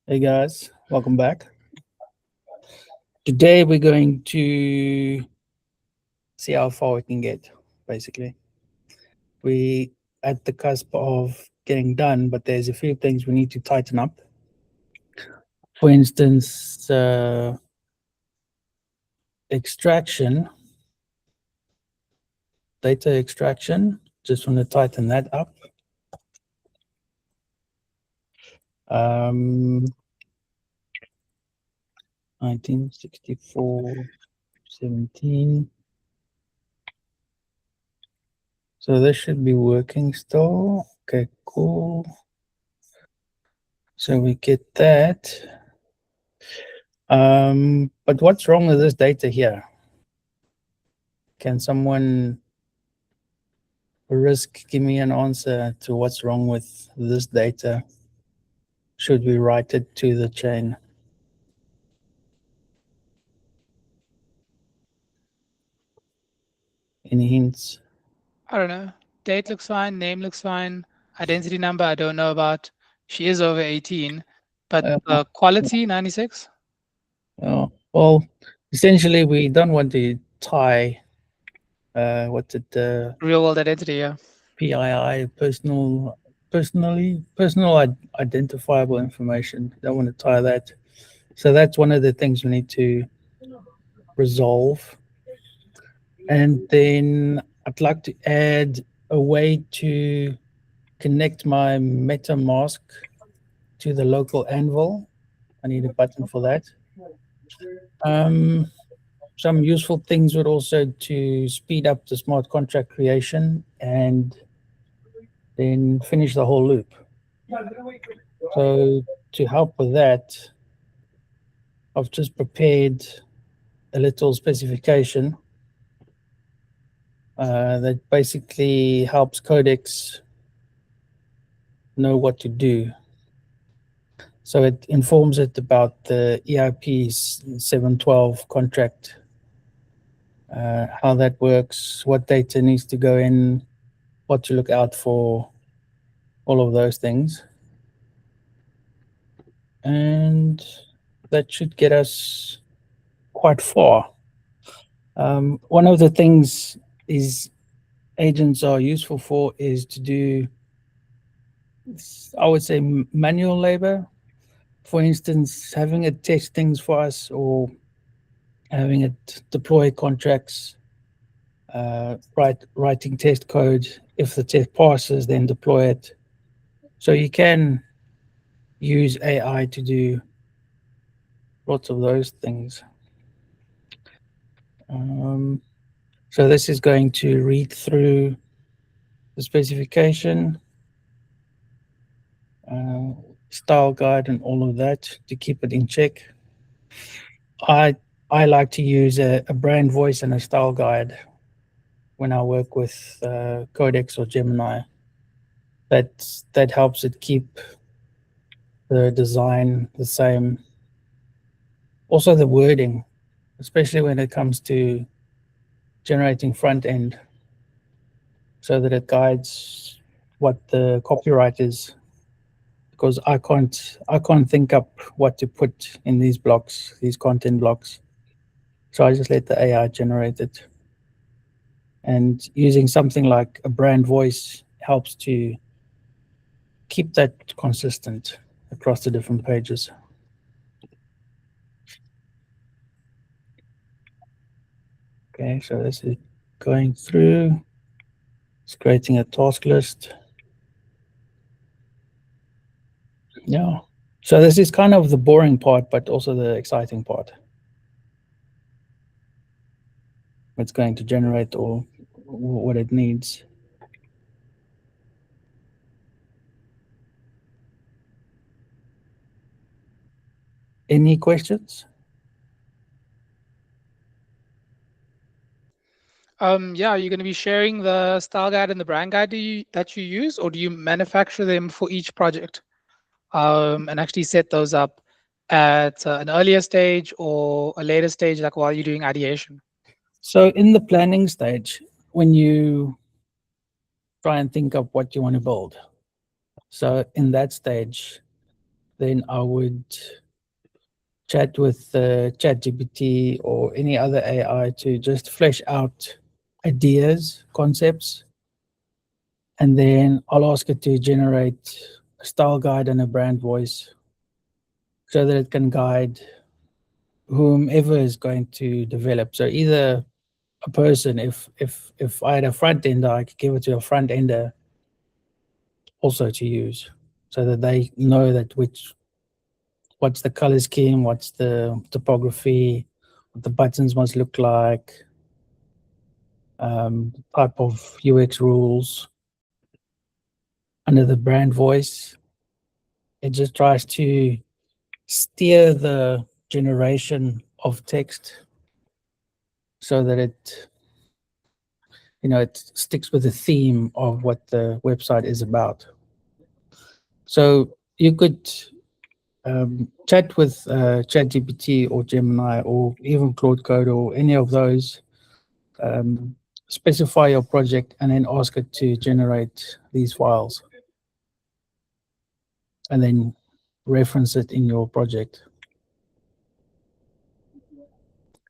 Hey guys, welcome back. Today we're going to see how far we can get, basically. We at the cusp of getting done, but there's a few things we need to tighten up. For instance, extraction, data extraction, just want to tighten that up. 1964, 17. So this should be working still. Okay, cool. So we get that. But what's wrong with this data here? Can someone give me an answer to what's wrong with this data? Should we write it to the chain? Any hints? I don't know. Date looks fine. Name looks fine. Identity number, I don't know about. She is over 18, but Uh, quality 96. well, essentially, we don't want to tie what's it, Real world identity. Yeah. PII, personal identifiable information. Don't want to tie that. So that's one of the things we need to resolve. And then I'd like to add a way to connect my MetaMask to the local Anvil. I need a button for that. Some useful things would also to speed up the smart contract creation and then finish the whole loop. So to help with that, I've just prepared a little specification that basically helps Codex know what to do. So it informs it about the EIP 712 contract, how that works, what data needs to go in, what to look out for, all of those things. And that should get us quite far. One of the things is agents are useful for is to do, I would say, manual labor. For instance, having it test things for us or having it deploy contracts, writing test code. If the test passes, then deploy it. So you can use AI to do lots of those things. Um, so this is going to read through the specification, uh, style guide, and all of that to keep it in check. I I like to use a brand voice and a style guide when I work with Codex or Gemini. That helps it keep the design the same. Also the wording, especially when it comes to generating front end, so that it guides what the copyright is. Because I can't think up what to put in these blocks, these content blocks. So I just let the AI generate it. And using something like a brand voice helps to keep that consistent across the different pages. Okay, so this is going through, it's creating a task list. Yeah. So this is kind of the boring part, but also the exciting part. It's going to generate all what it needs. Any questions? Yeah. You're going to be sharing the style guide and the brand guide that you use, or do you manufacture them for each project? And actually set those up at an earlier stage or a later stage, like while you're doing ideation? So in the planning stage, when you try and think of what you want to build, so in that stage, then I would chat with ChatGPT or any other AI to just flesh out ideas, concepts, and then I'll ask it to generate a style guide and a brand voice so that it can guide whomever is going to develop. So either a person, if I had a front ender, I could give it to a front ender also to use, so that they know that what's the color scheme, what's the topography, what the buttons must look like, type of UX rules. Under the brand voice, it just tries to steer the generation of text so that it sticks with the theme of what the website is about. So you could chat with ChatGPT or Gemini or even Claude Code or any of those, specify your project, and then ask it to generate these files, and then reference it in your project.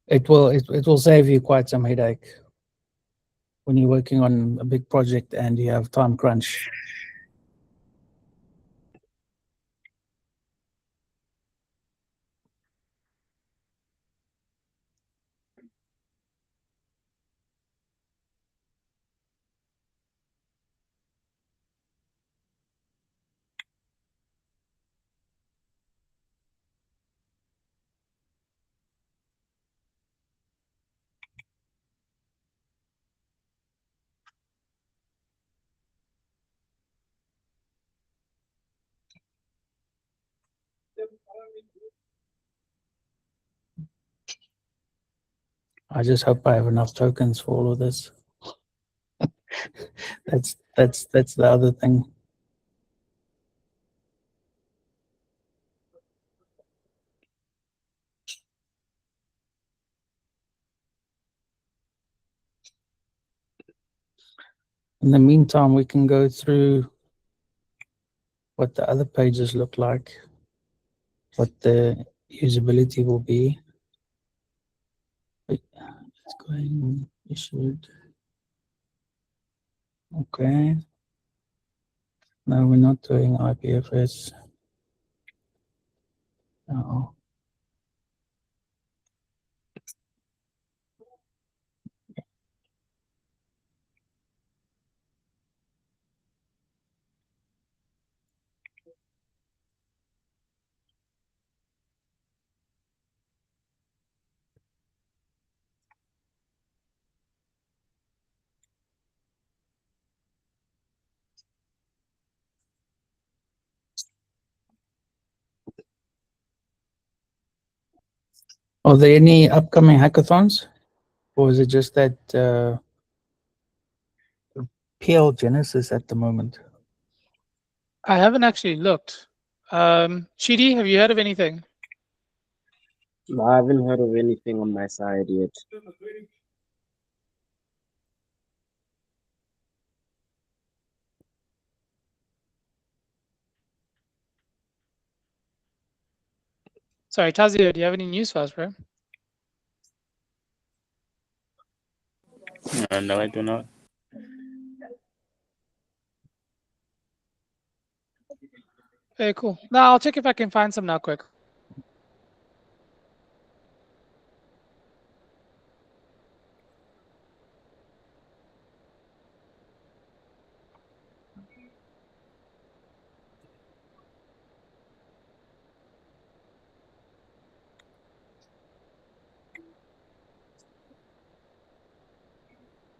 It will save you quite some headache when you're working on a big project and you have time crunch. I just hope I have enough tokens for all of this. That's the other thing. In the meantime, we can go through what the other pages look like, what the usability will be. It's going issued. Okay. No, we're not doing IPFS. No. Are there any upcoming hackathons, or is it just that PL Genesis at the moment? I haven't actually looked. Chidi, have you heard of anything? I haven't heard of anything on my side yet. Sorry, Tazio, do you have any news for us, bro? No, I do not. Very cool. No, I'll check if I can find some now quick.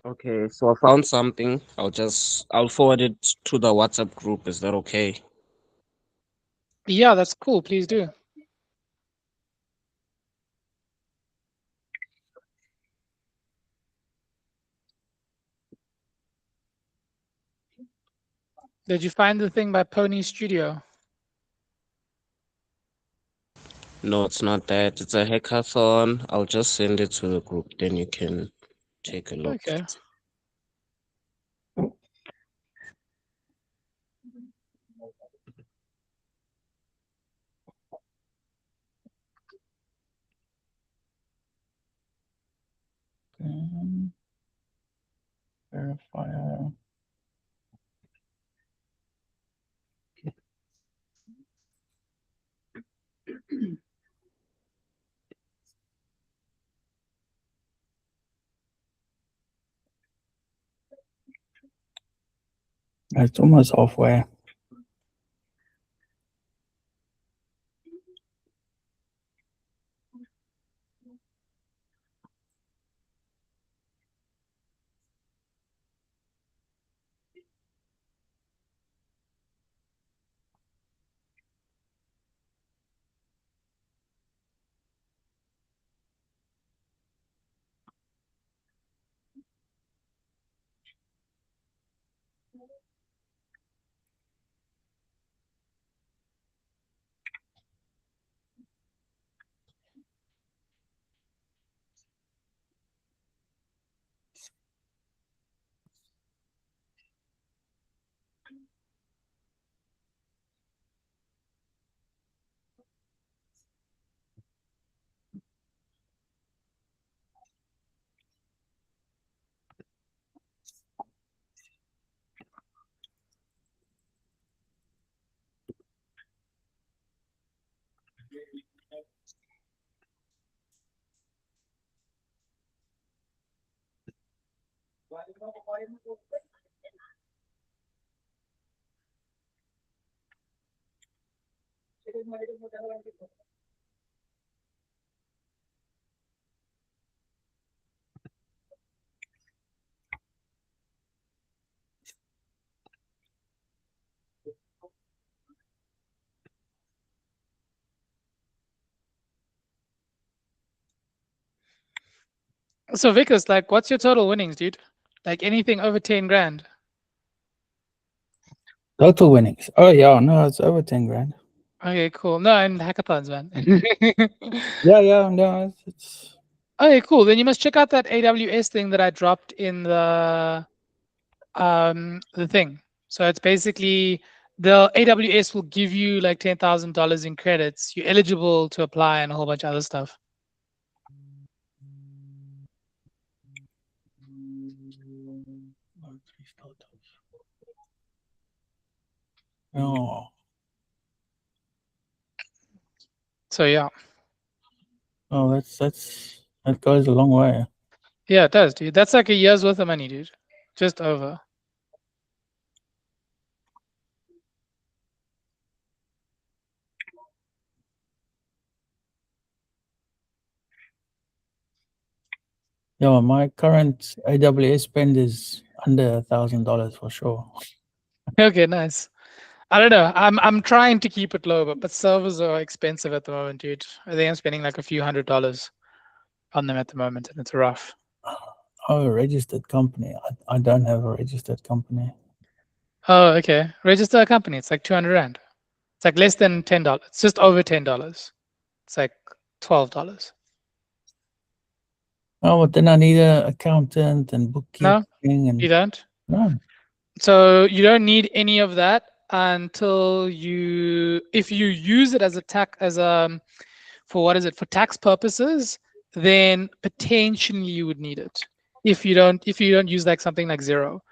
Okay, so I found something. I'll forward it to the WhatsApp group. Is that okay? Yeah, that's cool. Please do. Did you find the thing by Pony Studio? No, it's not that. It's a hackathon. I'll just send it to the group, then you can take a look. Okay. It's almost halfway. So Vickers, like, what's your total winnings, dude? Like anything over 10 grand? Total winnings. Oh yeah, no, it's over 10 grand. Okay, cool. No, and hackathons, man. Yeah, no, it's Okay, cool. Then you must check out that AWS thing that I dropped in the thing. So it's basically the AWS will give you like $10,000 in credits. You're eligible to apply and a whole bunch of other stuff. oh, So yeah. oh, that goes a long way. Yeah, it does, dude. That's like a year's worth of money, dude. Just over. Yeah, well, my current AWS spend is under $1,000 for sure. Okay, nice. I don't know. I'm trying to keep it low, but servers are expensive at the moment, dude. I think I'm spending like a few $100s on them at the moment, and it's rough. Oh, a registered company. I don't have a registered company. Oh, okay. Register a company. It's like 200 rand. It's like less than $10. It's just over $10. It's like $12. Oh, but then I need an accountant and No, bookkeeping you and don't. no. So you don't need any of that until if you use it as a for what is it, for tax purposes, then potentially you would need it. If you don't use like something like Zero,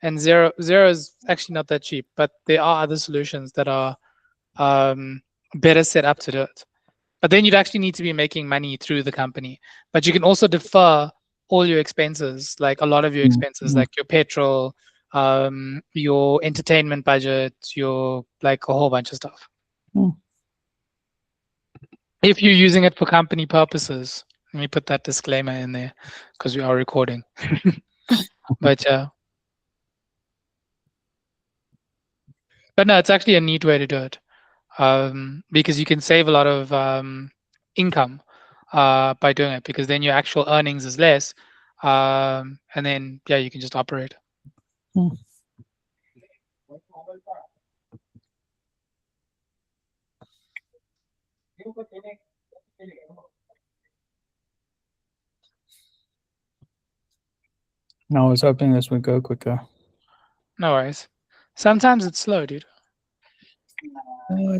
and Zero is actually not that cheap, but there are other solutions that are better set up to do it. But then you'd actually need to be making money through the company. But you can also defer all your expenses, like a lot of your expenses, like your petrol, your entertainment budget, your like a whole bunch of stuff. Mm. If you're using it for company purposes, let me put that disclaimer in there because we are recording. But yeah, but no, it's actually a neat way to do it, because you can save a lot of income by doing it, because then your actual earnings is less, and then yeah, you can just operate. Mm. I was hoping this would go quicker. No worries. Sometimes it's slow, dude. Oh,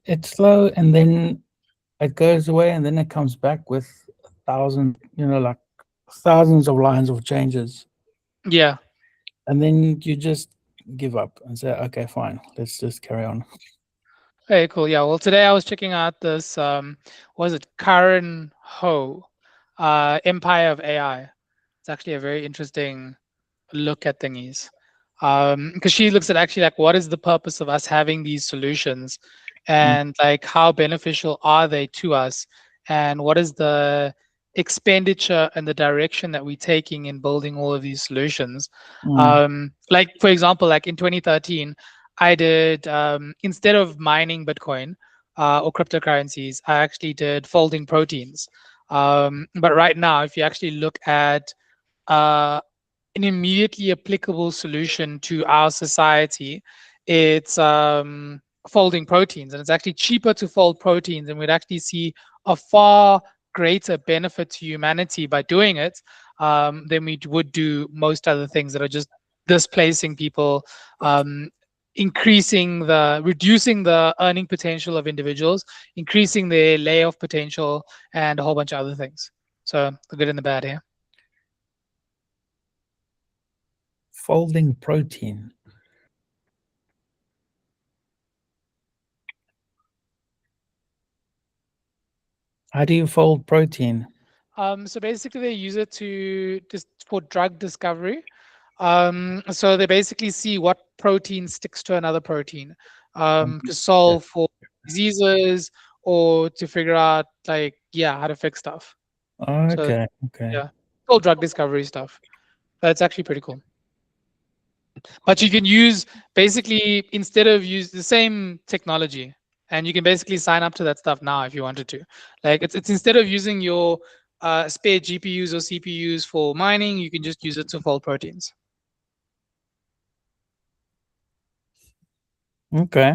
it's slow, and then it goes away, and then it comes back with 1,000, like thousands of lines of changes, Yeah. and then you just give up and say, okay, fine, let's just carry on. Hey, cool. Yeah. Well, today I was checking out this what is it, Karen Ho, Empire of AI. It's actually a very interesting look at thingies. Because she looks at actually like what is the purpose of us having these solutions, and like how beneficial are they to us, and what is the expenditure and the direction that we're taking in building all of these solutions. Like for example, like in 2013, I did instead of mining Bitcoin or cryptocurrencies, I actually did folding proteins. But right now, if you actually look at uh, an immediately applicable solution to our society, it's folding proteins, and it's actually cheaper to fold proteins, and we'd actually see a far greater benefit to humanity by doing it than we would do most other things that are just displacing people, reducing the earning potential of individuals, increasing their layoff potential, and a whole bunch of other things. So the good and the bad here. Folding protein. How do you fold protein? So basically, they use it to just for drug discovery. So they basically see what protein sticks to another protein to solve for diseases or to figure out like how to fix stuff. So Okay, okay. yeah, all drug discovery stuff. That's actually pretty cool. But you can use basically instead of use the same technology, and you can basically sign up to that stuff now if you wanted to. Like it's instead of using your spare GPUs or CPUs for mining, you can just use it to fold proteins. Okay.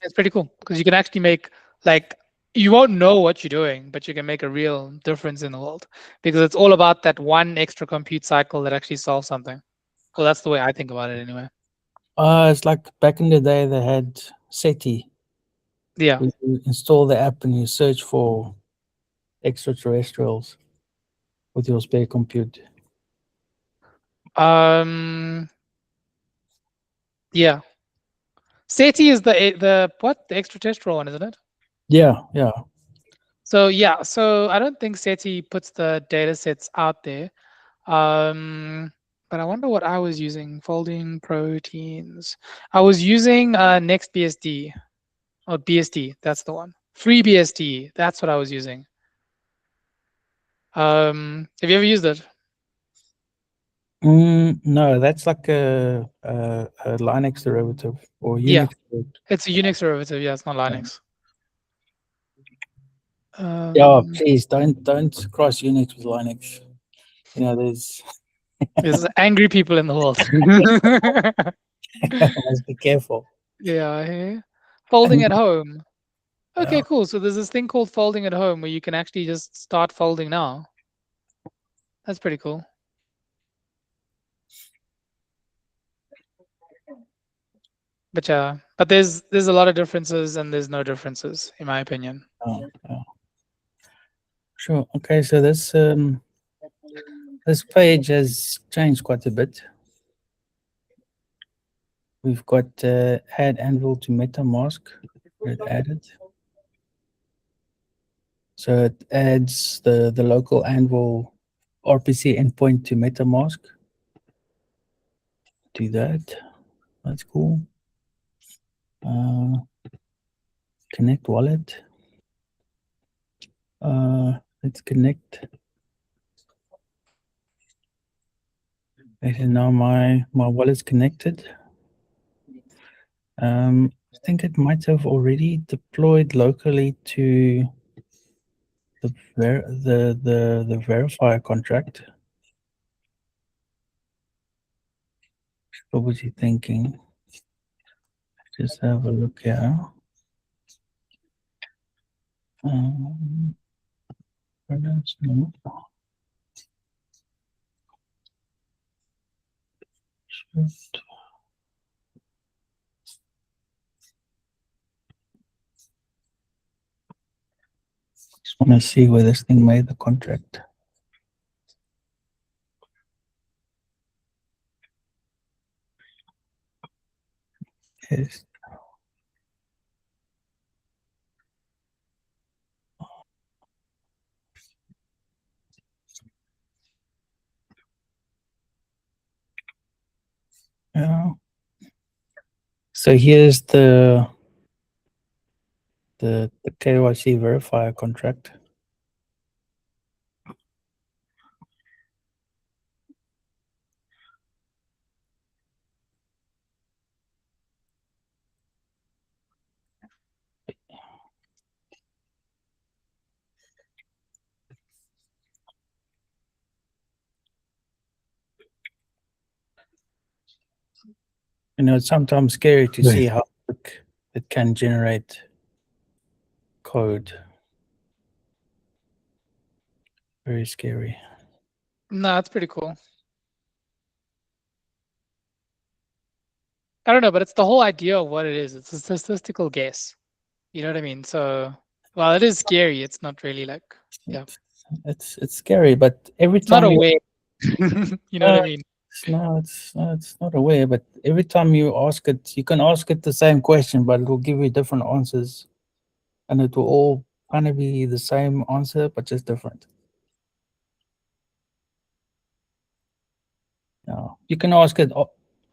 It's pretty cool because you can actually make like you won't know what you're doing, but you can make a real difference in the world because it's all about that one extra compute cycle that actually solves something. Well, that's the way I think about it anyway. It's like back in the day they had SETI. Yeah. You install the app and you search for extraterrestrials with your spare compute. Yeah. SETI is the extraterrestrial one, isn't it? Yeah, yeah. So yeah, so I don't think SETI puts the data sets out there. But I wonder what I was using. Folding proteins. I was using NextBSD or BSD. That's the one. FreeBSD. That's what I was using. Have you ever used it? No, that's like a Linux derivative or Yeah, Unix derivative. it's a Unix derivative. Yeah, it's not Yeah. Linux. Yeah, please don't cross Unix with Linux. You know, There's angry people in the world. must be careful. Yeah, hey. Folding at home. Okay, Yeah. cool. So there's this thing called folding at home where you can actually just start folding now. That's pretty cool. But yeah, but there's a lot of differences and there's no differences in my opinion. Oh, yeah. Sure. Okay, so this page has changed quite a bit. We've got add Anvil to MetaMask. It added. So it adds the local Anvil RPC endpoint to MetaMask. Do that. That's cool. Connect wallet. Let's connect. Okay, now my wallet's connected. I think it might have already deployed locally to the verifier contract. What was he thinking? Just have a look here. No. Should. Just want to see where this thing made the contract. Yes. Yeah. So here's the KYC verifier contract. You know, it's sometimes scary to see how quick it can generate code. Very scary. No, it's pretty cool. I don't know, but it's the whole idea of what it is. It's a statistical guess. You know what I mean? So, well, it is scary. It's not really like, yeah, It's scary, but every it's not time a you way. You know what I mean? it's not a way, but every time you ask it, you can ask it the same question, but it will give you different answers, and it will all kind of be the same answer, but just different. Now, you can ask it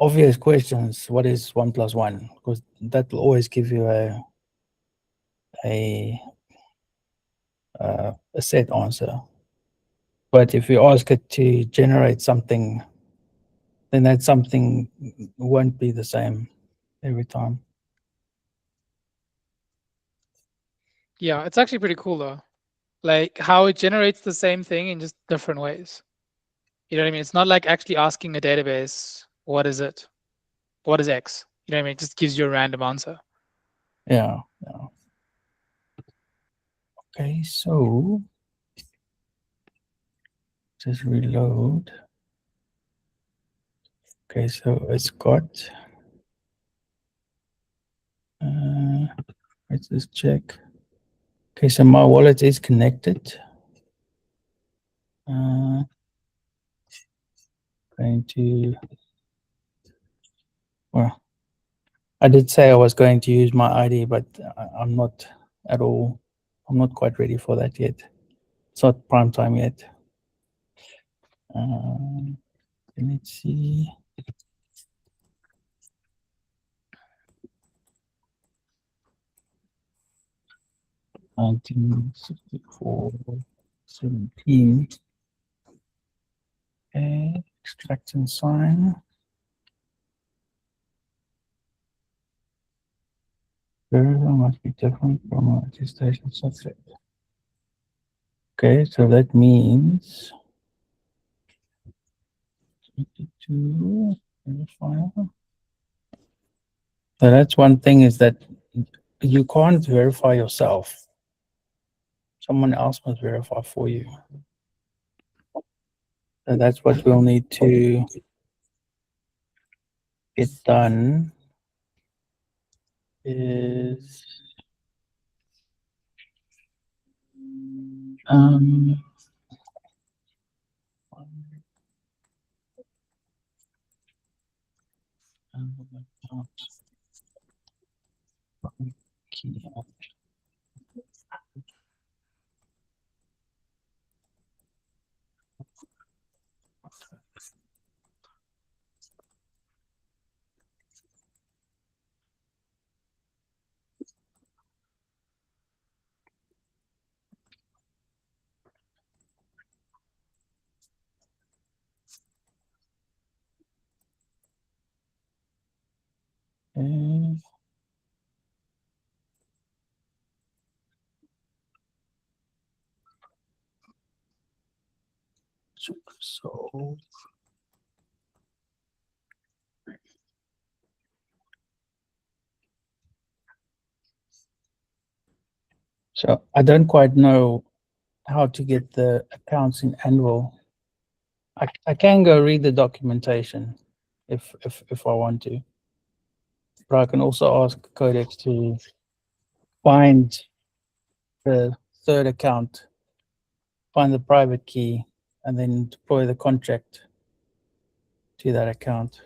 obvious questions. What is 1 + 1? Because that will always give you a a set answer. But if you ask it to generate something, then that something won't be the same every time. Yeah, it's actually pretty cool though. Like how it generates the same thing in just different ways. You know what I mean? It's not like actually asking a database, what is it? What is X? You know what I mean? It just gives you a random answer. Yeah, yeah. Okay, so just reload. Okay, so it's got. Let's just check. Okay, so my wallet is connected. Going to. Well, I did say I was going to use my ID, but I'm not at all. I'm not quite ready for that yet. It's not prime time yet. Let's see. 1964, 17. Okay, extract and sign. Verify must be different from a registration subject. Okay, so that means 22 verifier. So that's one thing, is that you can't verify yourself. Someone else must verify for you. So that's what we'll need to get done, is key. Okay. So I don't quite know how to get the accounts in Anvil. I can go read the documentation if I want to, but I can also ask Codex to find the third account, find the private key, and then deploy the contract to that account.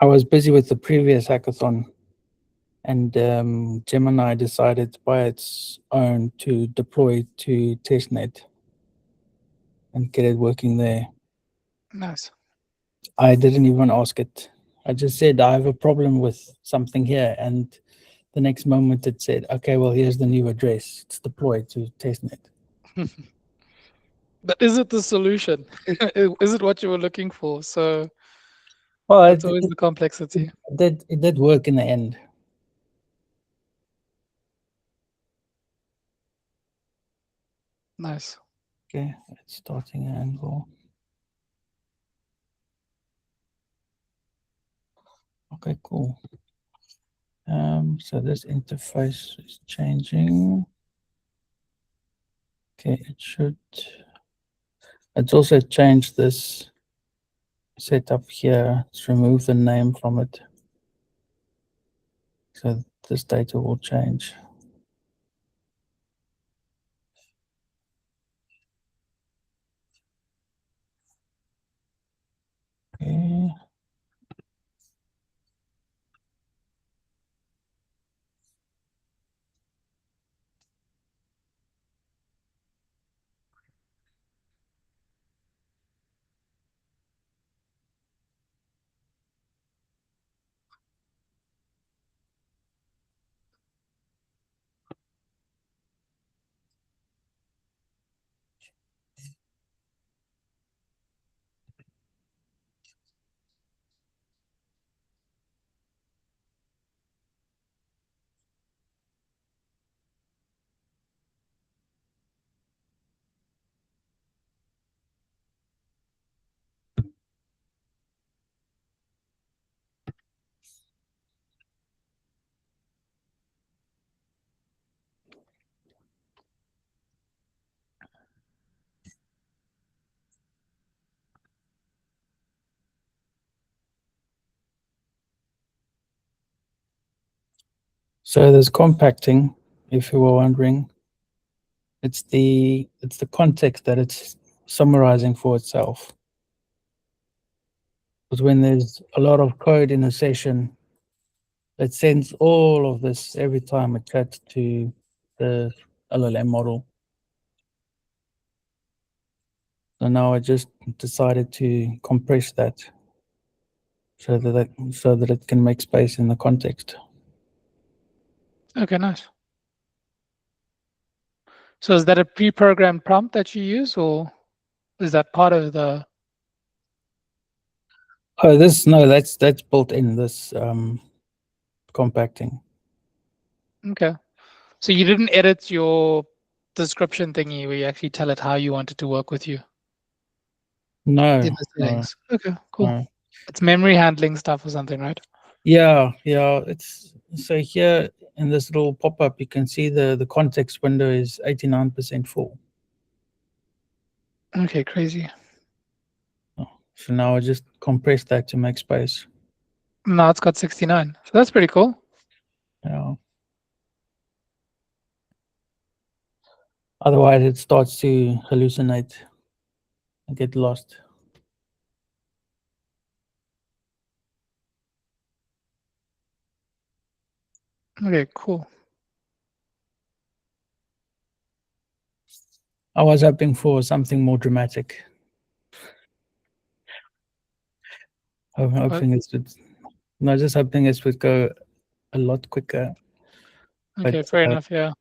I was busy with the previous hackathon, and Gemini decided by its own to deploy to testnet and get it working there. Nice. I didn't even ask it. I just said, I have a problem with something here. And the next moment it said, okay, well, here's the new address. It's deployed to testnet. But is it the solution? Is it what you were looking for? So Well, that's always the complexity. it did work in the end. Nice. Okay, it's starting an angle. Okay, cool. So this interface is changing. Okay, it's also changed this setup here. Let's remove the name from it. So this data will change. Okay. So there's compacting, if you were wondering. It's the context that it's summarizing for itself. Because when there's a lot of code in a session, it sends all of this every time it chats to the LLM model. So now I just decided to compress that so that it can make space in the context. Okay, nice. So is that a pre-programmed prompt that you use, or is that part of the? Oh, that's built in, this compacting. Okay. So you didn't edit your description thingy where you actually tell it how you want it to work with you No, in the no, settings. Okay, cool. no. It's memory handling stuff or something, right? Yeah, it's so here in this little pop-up, you can see the context window is 89% full. Okay, crazy. So now I just compress that to make space. Now it's got 69. So that's pretty cool. Yeah. Otherwise, it starts to hallucinate and get lost. Okay, cool. I was hoping for something more dramatic. I'm hoping it would, no, just hoping it would go a lot quicker. Okay, But fair enough. Yeah.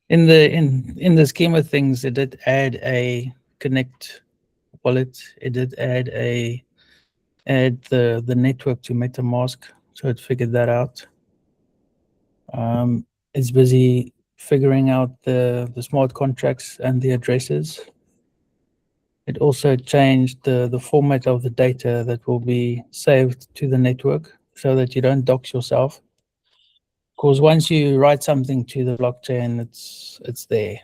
in the scheme of things, it did add a connect wallet. It did add the network to MetaMask, so it figured that out. It's busy figuring out the smart contracts and the addresses. It also changed the format of the data that will be saved to the network so that you don't dox yourself. Because once you write something to the blockchain, it's there.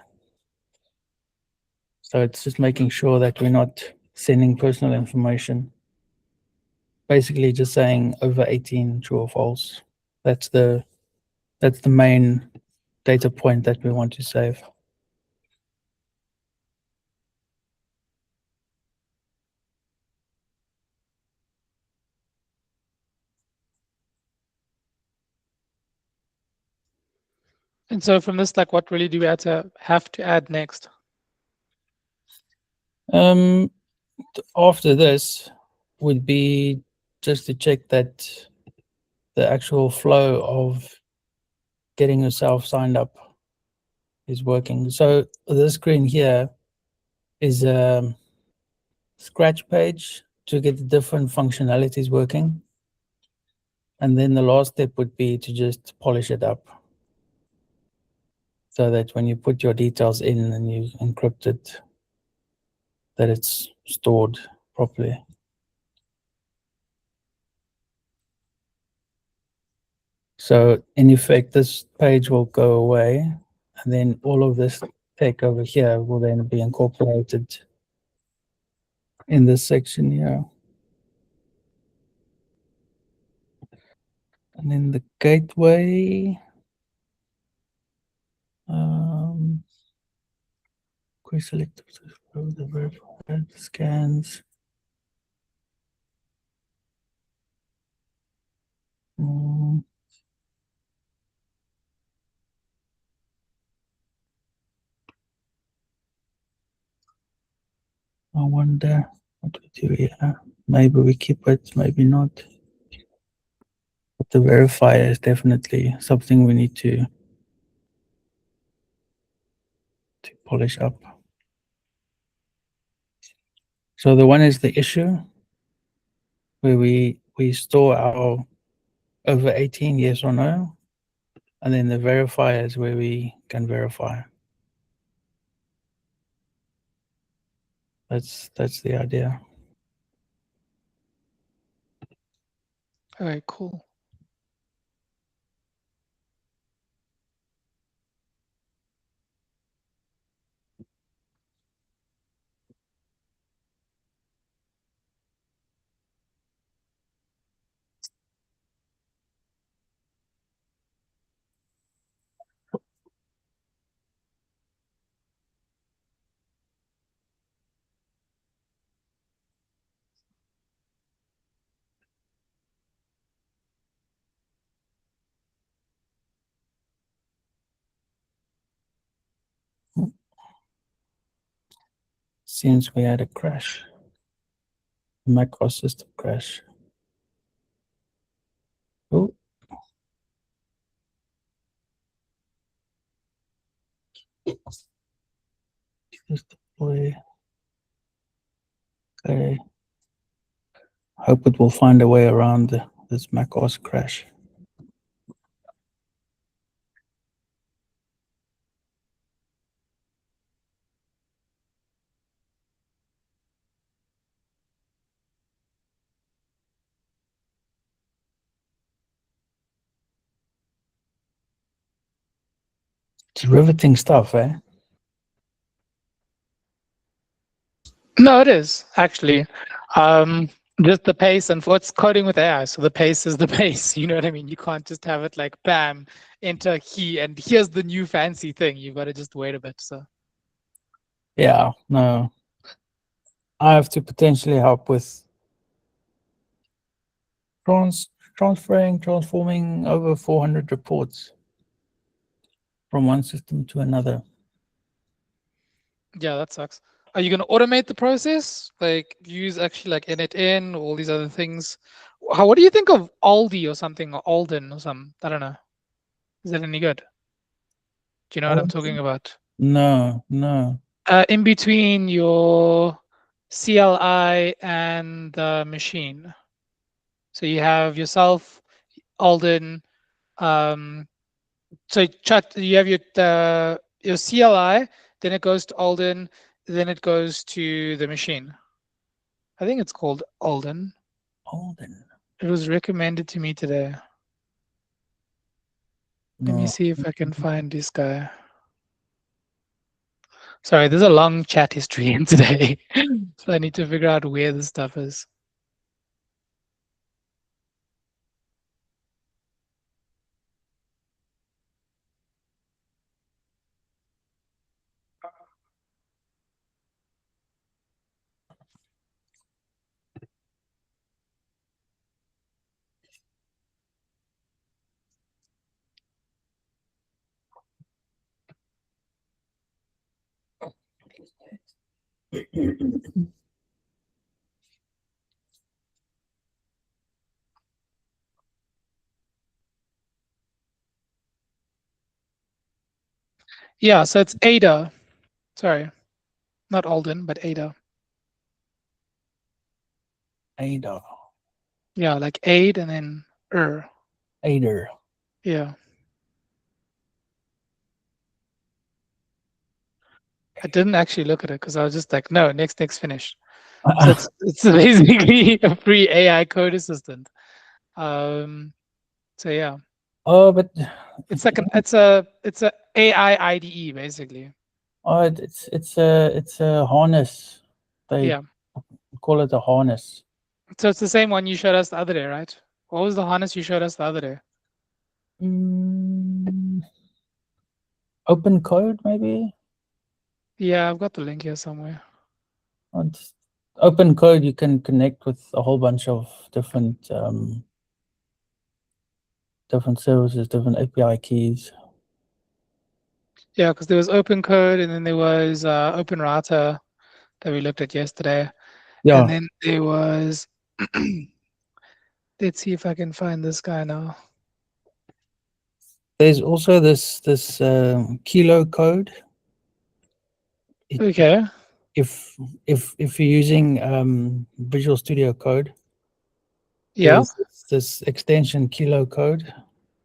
So it's just making sure that we're not sending personal information. Basically just saying over 18, true or false. That's the main data point that we want to save. And so from this, like, what really do we have to add next? After this would be just to check that the actual flow of getting yourself signed up is working. So this screen here is a scratch page to get the different functionalities working. And then the last step would be to just polish it up so that when you put your details in and you encrypt it, that it's stored properly. So in effect, this page will go away, and then all of this text over here will then be incorporated in this section here. And then the gateway, quick select the verified scans. I wonder what we do here. Maybe we keep it, maybe not. But the verifier is definitely something we need to polish up. So the one is the issue, where we store our over 18 yes or no, and then the verifier is where we can verify. That's the idea. All right, cool. Seems we had a crash, macOS system crash. Oh. Just deploy. Okay. Hope it will find a way around this macOS crash. It's riveting stuff, eh? No, it is actually. Just the pace and what's coding with AI. So the pace is the pace. You know what I mean? You can't just have it like bam, enter key, and here's the new fancy thing. You've got to just wait a bit. So Yeah, no. I have to potentially help with transforming over 400 reports from one system to another. yeah, that sucks. Are you going to automate the process? Like use actually like init all these other things? What do you think of Aldi or something, or Alden or something? I don't know. Is that any good? Do you know what I'm talking about? No. In between your CLI and the machine. So you have yourself, Alden. So you have your CLI, then it goes to Alden, then it goes to the machine. I think it's called Alden. Alden. It was recommended to me today. Let me see if I can find this guy. Sorry, there's a long chat history in today. So I need to figure out where this stuff is. Yeah, so it's Ada. Sorry, not Alden, but Ada. Ada. Yeah, like aid and then Ader. Yeah. I didn't actually look at it because I was just like, no, next, finish. So it's basically a free AI code assistant. So yeah, Oh, but it's like it's a AI IDE basically. oh, it's a harness. They Yeah. call it a harness. So it's the same one you showed us the other day, right? What was the harness you showed us the other day? Mm, open code, maybe. Yeah, I've got the link here somewhere. Open code, you can connect with a whole bunch of different different services, different API keys. Yeah, because there was open code and then there was open router that we looked at yesterday. And Yeah, then there was let's see if I can find this guy now. there's also this kilo code. Okay. If you're using Visual Studio Code, Yeah. there's this extension kilo code,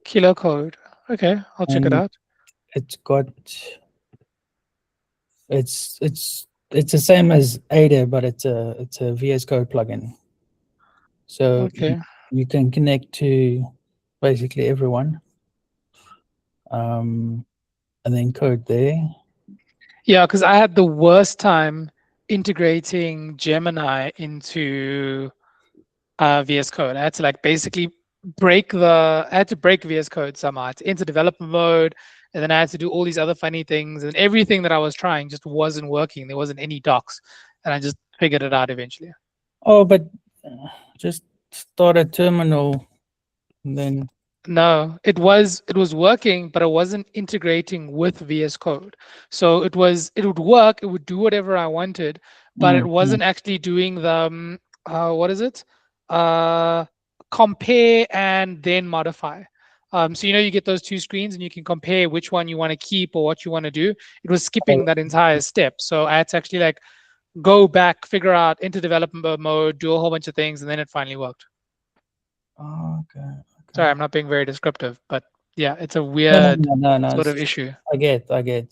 Kilo code. Okay, I'll check it and out. it's got it's the same as Ada, but it's a VS Code plugin. So Okay. you can connect to basically everyone, and then code there. Yeah, because I had the worst time integrating Gemini into VS Code. I had to like basically I had to break VS Code somehow. I had to enter developer mode, and then I had to do all these other funny things, and everything that I was trying just wasn't working. There wasn't any docs, and I just figured it out eventually. Oh, but just start a terminal, and then No, it was working, but it wasn't integrating with VS Code. So it would work, it would do whatever I wanted, but it mm. wasn't actually doing the what is it? Uh, compare and then modify. So you get those two screens and you can compare which one you want to keep or what you want to do. It was skipping that entire step. So I had to actually like go back, figure out into developer mode, do a whole bunch of things, and then it finally worked. Oh, okay. Sorry, I'm not being very descriptive, but yeah, it's a No, no, weird no, no, no. sort of issue. I get. I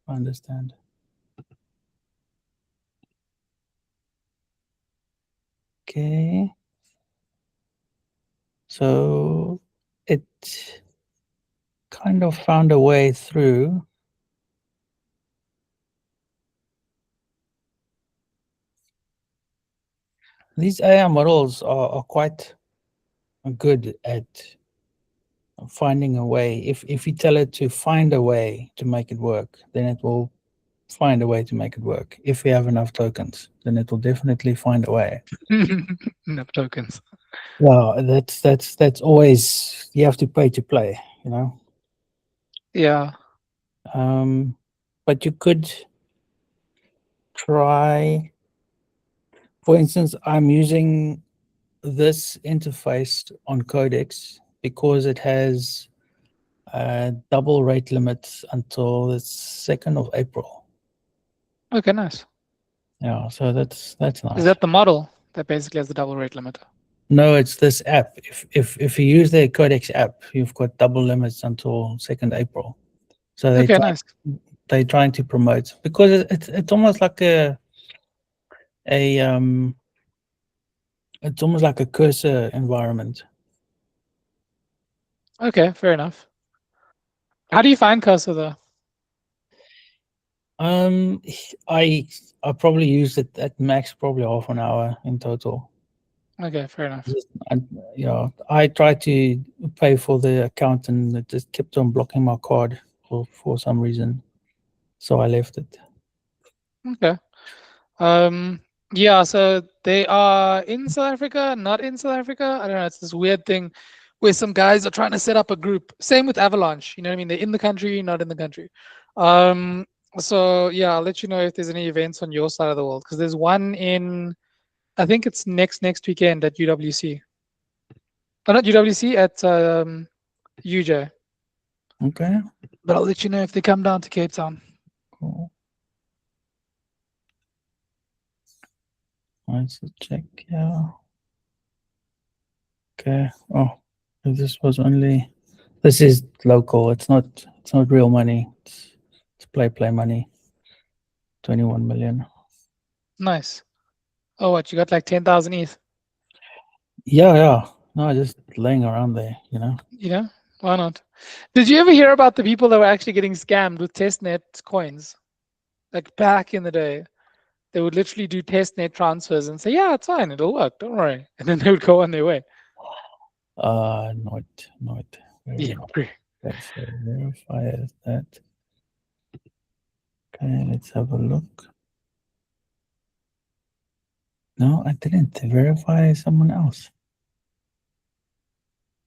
understand. Okay. So it kind of found a way through. These AI models are quite good at finding a way. If you tell it to find a way to make it work, then it will find a way to make it work. If we have enough tokens, then it will definitely find a way. Enough tokens. Well, that's always, you have to pay to play, you know. Yeah. But you could try, for instance, I'm using this interface on Codex because it has double rate limits until the 2nd of April. Okay, nice. Yeah, so that's Is nice. that the model that basically has the double rate limit? No, it's this app. If you use the Codex app, you've got double limits until 2nd April. So Okay, nice. they're trying to promote, because it's almost like a it's almost like a cursor environment. Okay, fair enough. How do you find cursor though? Um, I I probably used it at max, probably half an hour in total. Okay, fair enough. I, I tried to pay for the account and it just kept on blocking my card for some reason, so I left it. Okay. Um, yeah, so they are in South Africa, not in South Africa. I don't know. It's this weird thing where some guys are trying to set up a group. Same with Avalanche. You know what I mean? They're in the country, not in the country. So yeah, I'll let you know if there's any events on your side of the world, because there's one in, I think it's next weekend at UWC. Oh, not UWC, at UJ. Okay, But I'll let you know if they come down to Cape Town. cool. Let's check. Yeah. Okay. Oh, this was only. This is local. It's not. It's not real money. It's play money. 21 million. Nice. Oh, what, you got like 10,000 ETH? Yeah, yeah. No, just laying around there. You know. You know, why not? Did you ever hear about the people that were actually getting scammed with testnet coins? Like back in the day, they would literally do testnet transfers and say, "Yeah, it's fine, it'll work, don't worry," and then they would go on their way. Not Yeah, very. Okay, so verify that. Okay, let's have a look. No, I didn't verify someone else.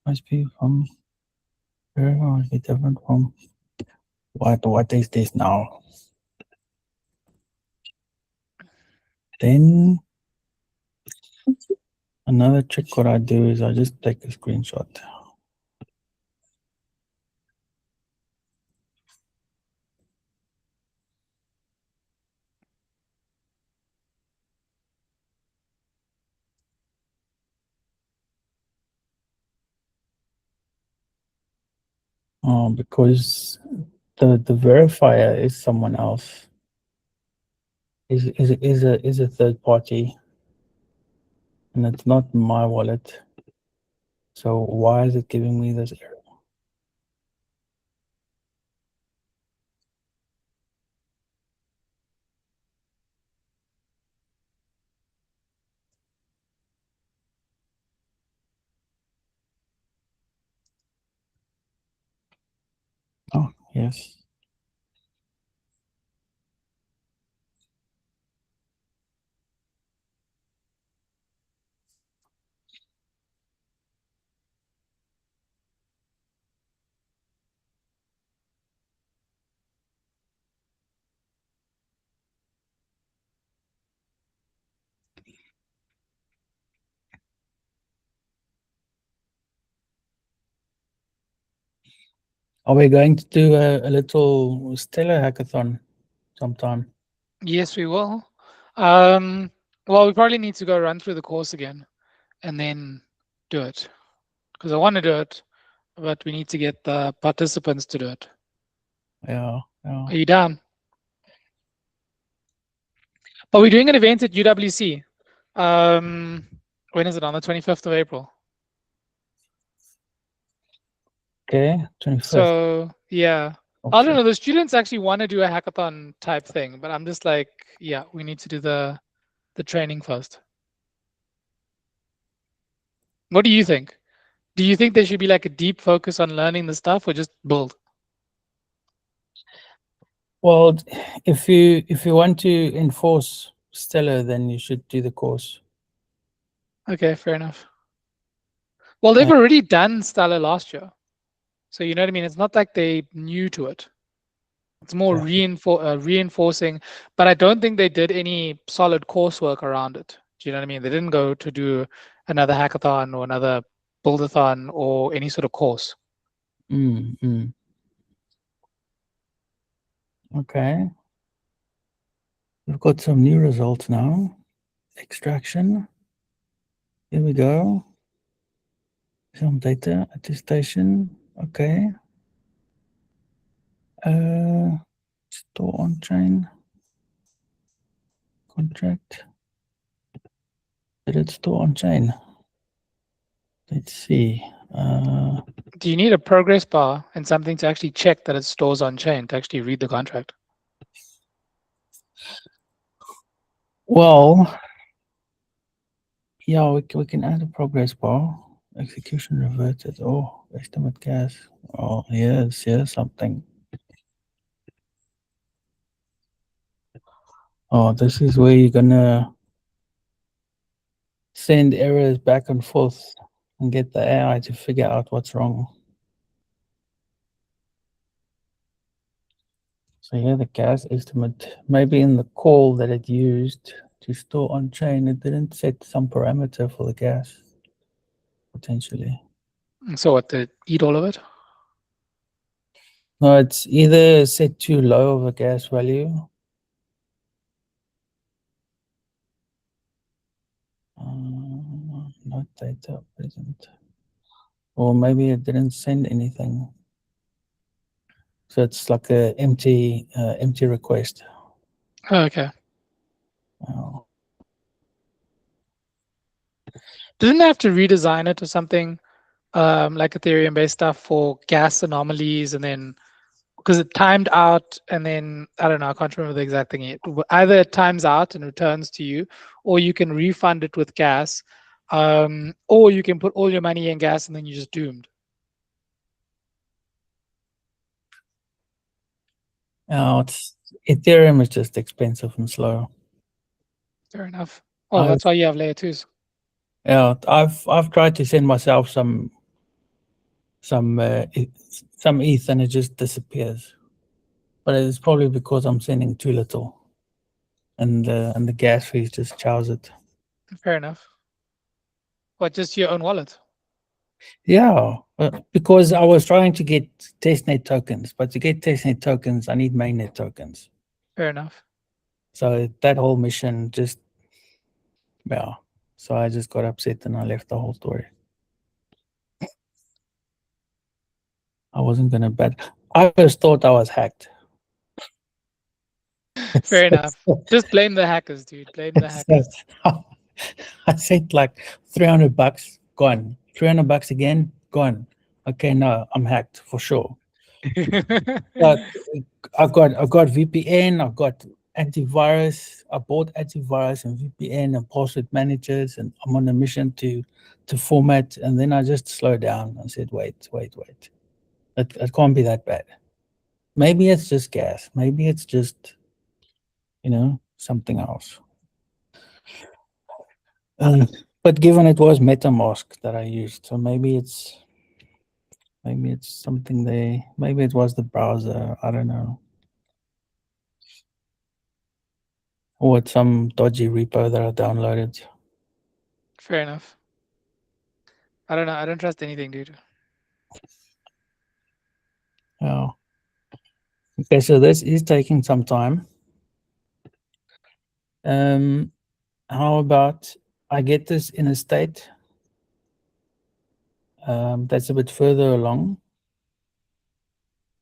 Must be from. Verify must be different from. What is this now? Then another trick what I do is I just take a screenshot. Because the verifier is someone else. Is a third party, and it's not my wallet. So why is it giving me this error? Oh, yes. Are we going to do a little Stellar hackathon sometime? Yes, we will. Well, we probably need to go run through the course again and then do it, because I want to do it, but we need to get the participants to do it. Yeah, Are yeah. you down? But we're doing an event at UWC. When is it? On the 25th of April. Okay, 25th. So yeah, I don't Okay. know. The students actually want to do a hackathon type thing, but I'm just like, yeah, we need to do the training first. What do you think? Do you think there should be like a deep focus on learning the stuff, or just build? Well, if you want to enforce Stellar, then you should do the course. Okay, fair enough. Well, they've already done Stella last year, so you know what I mean. It's not like they new to it. It's more Okay. reinforcing, but I don't think they did any solid coursework around it. Do you know what I mean? They didn't go to do another hackathon or another buildathon or any sort of course. Okay. We've got some new results now. Extraction. Here we go. Some data attestation. Okay. Store on chain contract. Did it store on chain? Let's see. Do you need a progress bar and something to actually check that it stores on chain to actually read the contract? Well, yeah, we can add a progress bar. Execution reverted. Oh, estimate gas. Oh, yes, something. Oh, this is where you're gonna send errors back and forth and get the AI to figure out what's wrong. So here the gas estimate, maybe in the call that it used to store on chain, it didn't set some parameter for the gas, potentially. So what, to eat all of it? No, it's either set too low of a gas value. Not data present. Or maybe it didn't send anything. So it's like a empty request. Oh, okay. Oh. Didn't they have to redesign it or something, like Ethereum-based stuff for gas anomalies, and then because it timed out, and then I don't know, I can't remember the exact thing. Either it times out and returns to you, or you can refund it with gas, or you can put all your money in gas and then you're just doomed. Oh, Ethereum is just expensive and slow. Fair enough. Oh, that's why you have layer twos. Yeah, I've tried to send myself some ETH and it just disappears. But it's probably because I'm sending too little, and the gas fees just chows it. Fair enough. What, just your own wallet? Yeah, because I was trying to get testnet tokens, but to get testnet tokens, I need mainnet tokens. Fair enough. So that whole mission just, yeah. So I just got upset and I left the whole story. I wasn't gonna bet. I first thought I was hacked. Fair enough. Just blame the hackers, dude. Blame the hackers. I said like $300 gone, $300 again gone. Okay, no, I'm hacked for sure. But I've got VPN, I've got antivirus. I bought antivirus and VPN and password managers, and I'm on a mission to format. And then I just slowed down and said, wait. It can't be that bad. Maybe it's just gas. Maybe it's just, something else. But given it was MetaMask that I used, so maybe it's something there. Maybe it was the browser. I don't know. Or it's some dodgy repo that I downloaded. Fair enough. I don't know. I don't trust anything, dude. Oh. Okay, so this is taking some time. How about I get this in a state that's a bit further along,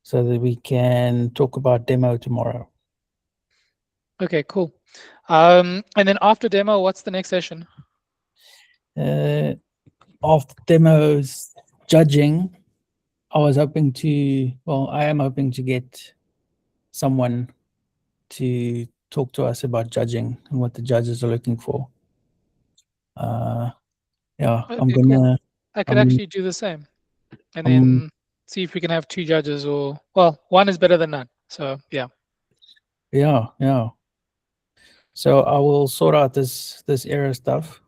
so that we can talk about demo tomorrow. Okay, cool. And then after demo, what's the next session? After demos, judging, I am hoping to get someone to talk to us about judging and what the judges are looking for. Yeah, Okay, cool. I could actually do the same, and then see if we can have two judges, or, well, one is better than none. So yeah. Yeah. So I will sort out this error stuff.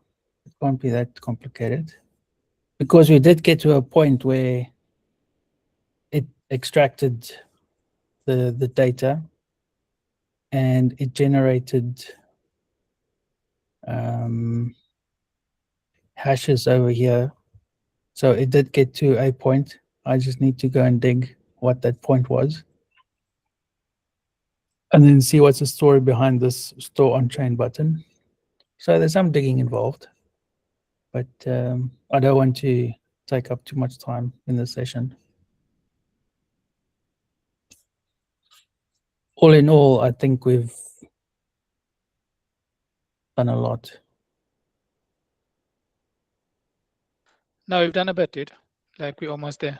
It won't be that complicated, because we did get to a point where it extracted the data and it generated hashes over here. So it did get to a point. I just need to go and dig what that point was, and then see what's the story behind this store on chain button. So there's some digging involved, but I don't want to take up too much time in this session. All in all, I think we've done a lot. No, we've done a bit, dude. Like, we're almost there.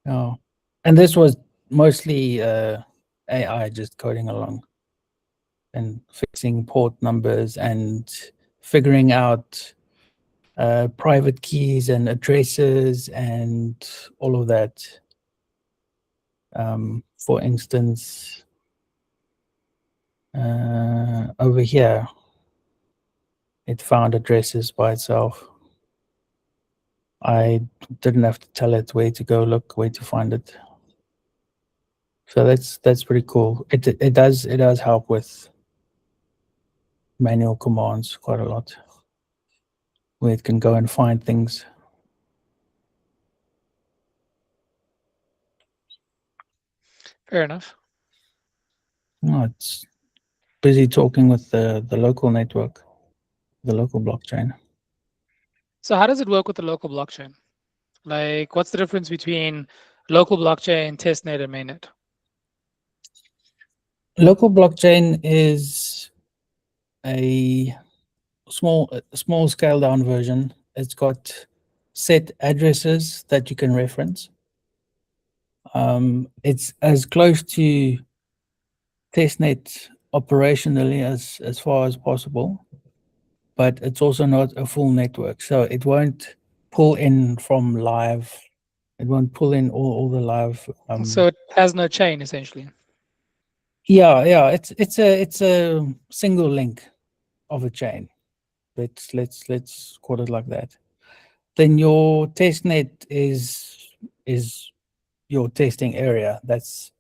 Oh, and this was mostly AI just coding along and fixing port numbers and figuring out private keys and addresses and all of that. For instance, over here, it found addresses by itself. I didn't have to tell it where to go look, where to find it. So that's pretty cool. It does help with manual commands quite a lot, where it can go and find things. Fair enough. Oh, it's busy talking with the local network, the local blockchain. So how does it work with the local blockchain? Like, what's the difference between local blockchain, testnet, and mainnet? Local blockchain is a small scale down version. It's got set addresses that you can reference. It's as close to testnet operationally as far as possible, but it's also not a full network, so it won't pull in from live. It won't pull in all the live. So it has no chain essentially. Yeah. It's a single link of a chain. Let's call it like that. Then your testnet is your testing area. That's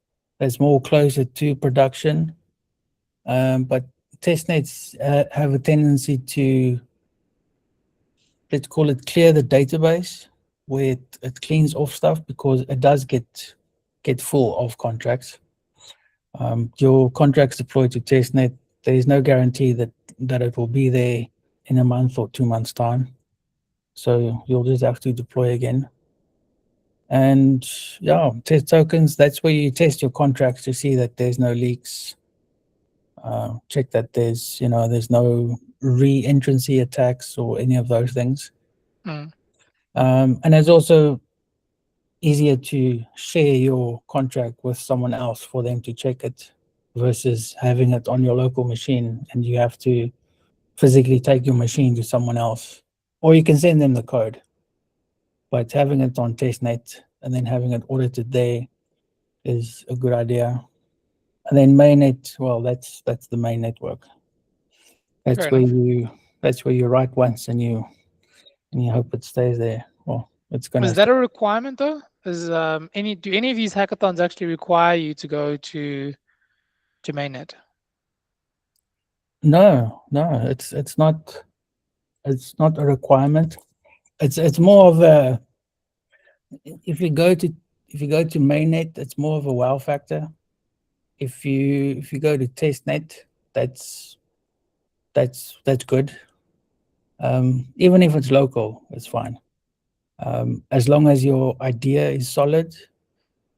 more closer to production. But testnets have a tendency to, let's call it, clear the database, where it cleans off stuff, because it does get full of contracts. Your contracts deployed to testnet, there is no guarantee that it will be there in a month or 2 months time. So you'll just have to deploy again. And yeah, test tokens, that's where you test your contracts to see that there's no leaks. Check that there's no re-entrancy attacks or any of those things. Mm. And it's also easier to share your contract with someone else for them to check it, versus having it on your local machine and you have to physically take your machine to someone else, or you can send them the code. But having it on testnet and then having it audited there is a good idea. And then mainnet, well, that's the main network. Fair That's where enough. you write once and you hope it stays there. Well, it's gonna Is that a requirement though? Do any of these hackathons actually require you to go to mainnet? no, it's not a requirement. It's more of a, if you go to mainnet, it's more of a wow factor. If you go to testnet, that's that's good. Even if it's local, it's fine. As long as your idea is solid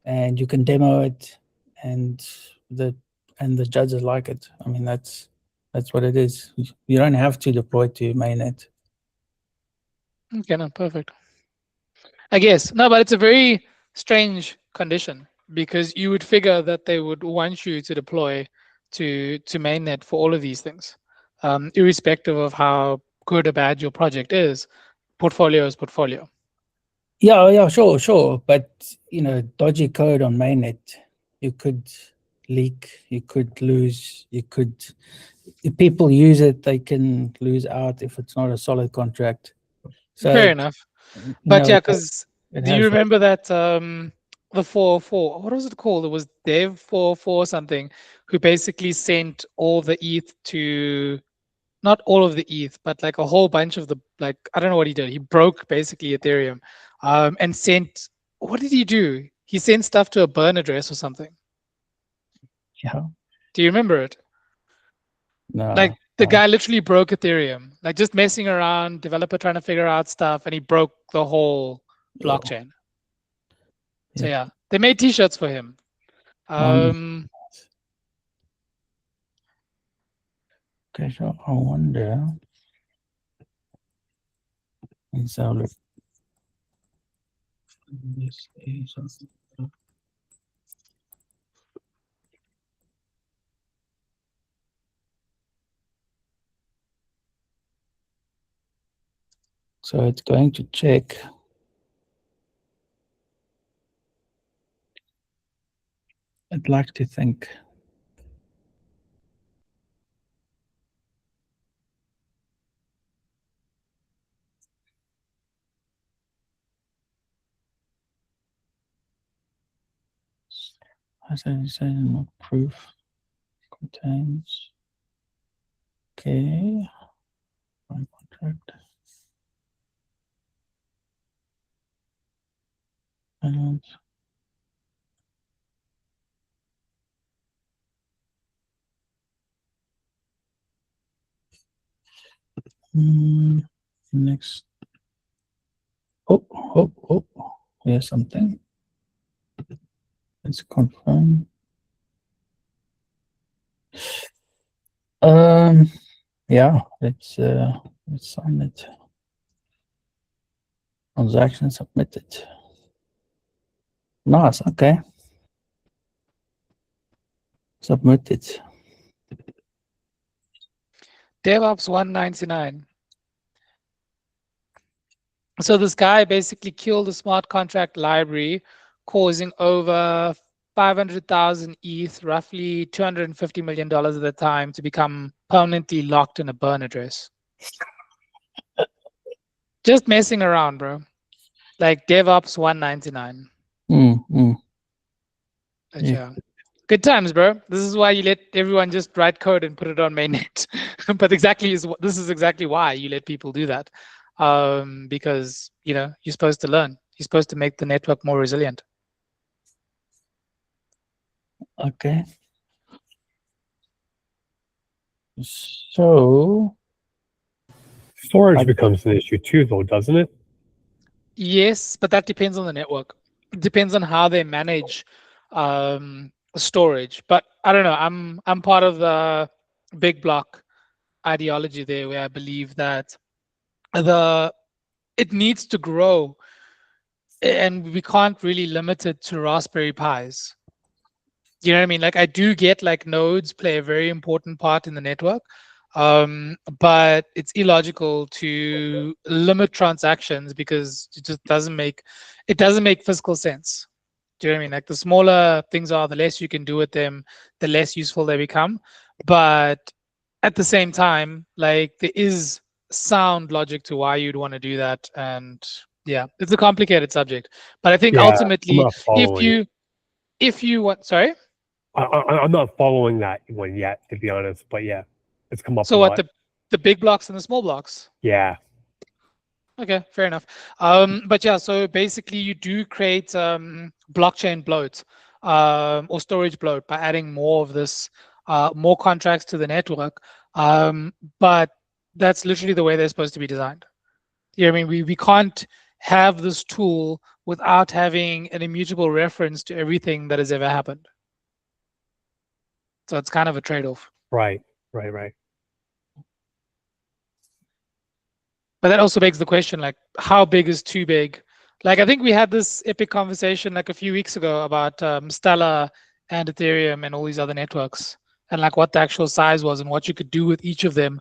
and you can demo it, and the the judges like it. I mean, that's what it is. You don't have to deploy to mainnet. Okay, no, perfect. I guess. No, but it's a very strange condition because you would figure that they would want you to deploy to mainnet for all of these things, irrespective of how good or bad your project is. Portfolio is portfolio. Yeah, sure. But dodgy code on mainnet, you could leak, you could lose, if people use it, they can lose out if it's not a solid contract. So Fair enough. you But know yeah, it, because it do you has that. remember that the 404, what was it called? It was Dev 404 something, who basically sent all the ETH to, not all of the ETH, but like a whole bunch of the, like, I don't know what he did. He broke basically Ethereum, and sent, what did he do? He sent stuff to a burn address or something. Yeah, Do you remember it? Like no, the no. guy literally broke Ethereum, like just messing around, developer trying to figure out stuff, and he broke the whole Oh, blockchain. So yeah. yeah, they made t-shirts for him. Um, Um, okay, so I wonder. So look, this is so it's going to check. I'd like to think. As I said, not proof contains. Okay. One contract. And next. Oh, here's something. Let's confirm. Yeah, let's sign it. Transaction submitted. Nice, okay. Submitted. DevOps 199. So this guy basically killed the smart contract library, causing over 500,000 ETH, roughly $250 million at the time, to become permanently locked in a burn address. Just messing around, bro. Like DevOps 199. Yeah. Good times, bro. This is why you let everyone just write code and put it on mainnet. But this is exactly why you let people do that. Because you're supposed to learn. You're supposed to make the network more resilient. Okay. So storage becomes an issue too, though, doesn't it? Yes, but that depends on the network. It depends on how they manage storage. But I don't know. I'm part of the big block ideology there, where I believe that it needs to grow, and we can't really limit it to Raspberry Pis. You know what I mean? Like, I do get like nodes play a very important part in the network, but it's illogical to limit transactions because it just doesn't make physical sense. Do you know what I mean? Like, the smaller things are, the less you can do with them, the less useful they become. But at the same time, like, there is sound logic to why you'd want to do that. And yeah, it's a complicated subject. But I think ultimately, if you want, sorry? I'm not following that one yet, to be honest. But yeah, it's come up So a what, lot. the big blocks and the small blocks? Yeah. Okay, fair enough. But yeah, so basically you do create blockchain bloat or storage bloat by adding more of this, more contracts to the network. But that's literally the way they're supposed to be designed. Yeah, I mean, we can't have this tool without having an immutable reference to everything that has ever happened. So it's kind of a trade-off. Right. But that also begs the question, like, how big is too big? Like, I think we had this epic conversation like a few weeks ago about Stellar and Ethereum and all these other networks, and like what the actual size was and what you could do with each of them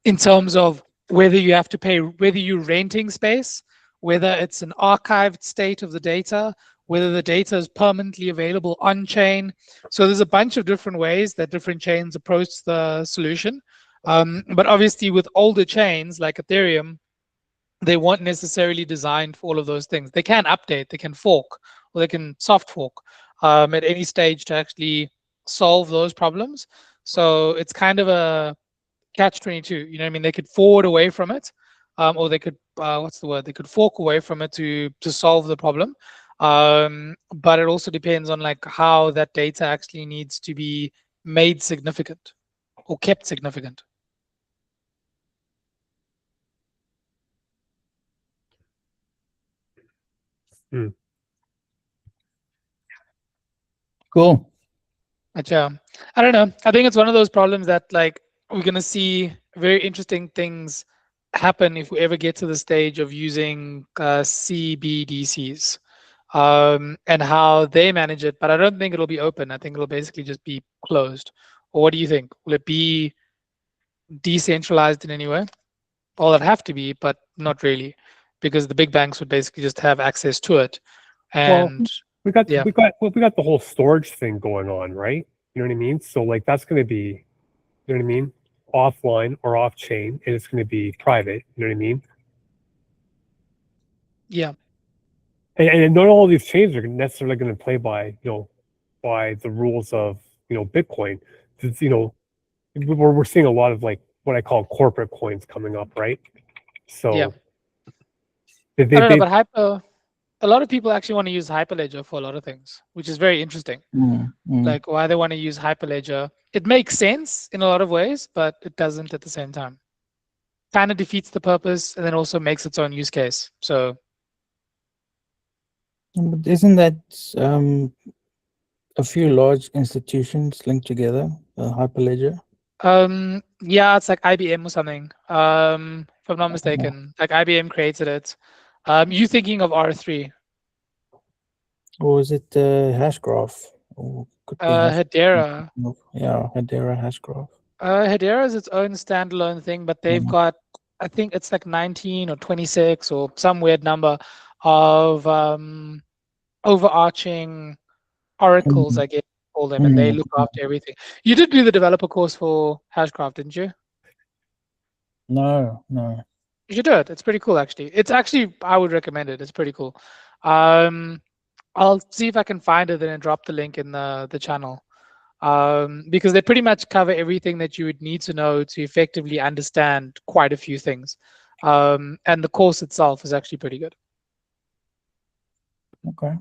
in terms of whether you have to pay, whether you're renting space, whether it's an archived state of the data, whether the data is permanently available on chain. So there's a bunch of different ways that different chains approach the solution. But obviously with older chains like Ethereum, they weren't necessarily designed for all of those things. They can update, they can fork, or they can soft fork at any stage to actually solve those problems. So it's kind of a catch-22. You know what I mean? They could forward away from it, or they could what's the word? They could fork away from it to solve the problem. But it also depends on like how that data actually needs to be made significant or kept significant. cool. But yeah, I don't know. I think it's one of those problems that like we're gonna see very interesting things happen if we ever get to the stage of using CBDCs and how they manage it. But I don't think it'll be open. I think it'll basically just be closed. Or what do you think? Will it be decentralized in any way? Well, it'd have to be, but not really, because the big banks would basically just have access to it. And we got yeah. we got the whole storage thing going on, right? You know what I mean? So like that's going to be, you know what I mean, offline or off chain, and it's going to be private. You know what I mean? Yeah. And not all these chains are necessarily going to play by by the rules of, Bitcoin. It's, we're seeing a lot of like what I call corporate coins coming up, right? So Yeah. they, I don't know, they, but a lot of people actually want to use Hyperledger for a lot of things, which is very interesting. Like why they want to use Hyperledger. It makes sense in a lot of ways, but it doesn't at the same time. Kind of defeats the purpose and then also makes its own use case. So But isn't that a few large institutions linked together, Hyperledger? yeah, it's like IBM or something. If I'm not mistaken, like IBM created it. You thinking of R3? Or is it Hashgraph? Or could be Hedera. Yeah, Hedera Hashgraph. Hedera is its own standalone thing, but they've got, I think it's like 19 or 26 or some weird number of overarching oracles, I guess you call them, and they look after everything. You did do the developer course for Hashgraph, didn't you? No. You should do it. It's pretty cool, actually. It's actually, I would recommend it. It's pretty cool. I'll see if I can find it and then drop the link in the channel. Because they pretty much cover everything that you would need to know to effectively understand quite a few things. And the course itself is actually pretty good. Okay.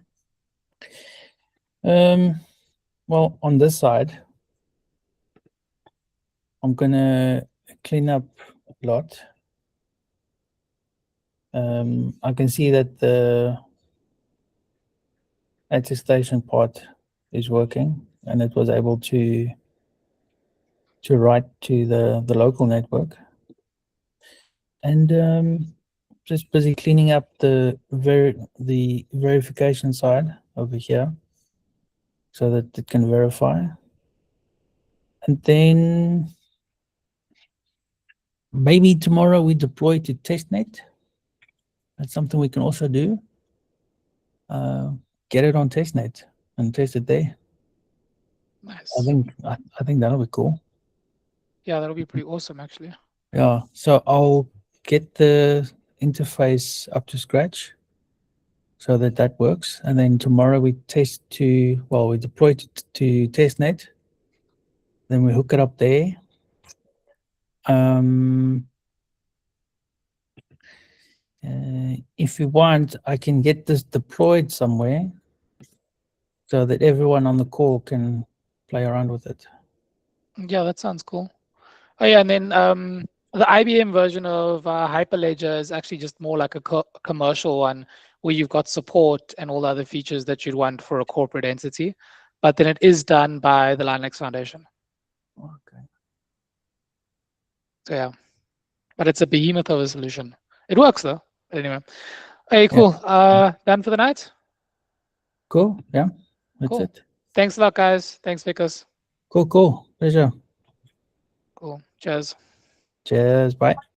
Well, on this side, I'm gonna clean up a lot. I can see that the attestation part is working, and it was able to write to the local network. And just busy cleaning up the verification side over here, so that it can verify. And then maybe tomorrow we deploy to testnet. That's something we can also do. Get it on testnet and test it there. Nice. I think that'll be cool. Yeah, that'll be pretty awesome, actually. Yeah. So I'll get the interface up to scratch so that that works, and then tomorrow we we deploy to testnet. Then we hook it up there. If you want, I can get this deployed somewhere so that everyone on the call can play around with it. Yeah, that sounds cool. Oh yeah, and then the IBM version of Hyperledger is actually just more like a commercial one where you've got support and all the other features that you'd want for a corporate entity. But then it is done by the Linux Foundation. Okay. So yeah, but it's a behemoth of a solution. It works though. Anyway, hey, cool. Yeah. Done for the night? Cool. Yeah, that's Cool. it. Thanks a lot, guys. Thanks, Vickers. Cool. Pleasure. Cool. Cheers. Cheers. Bye.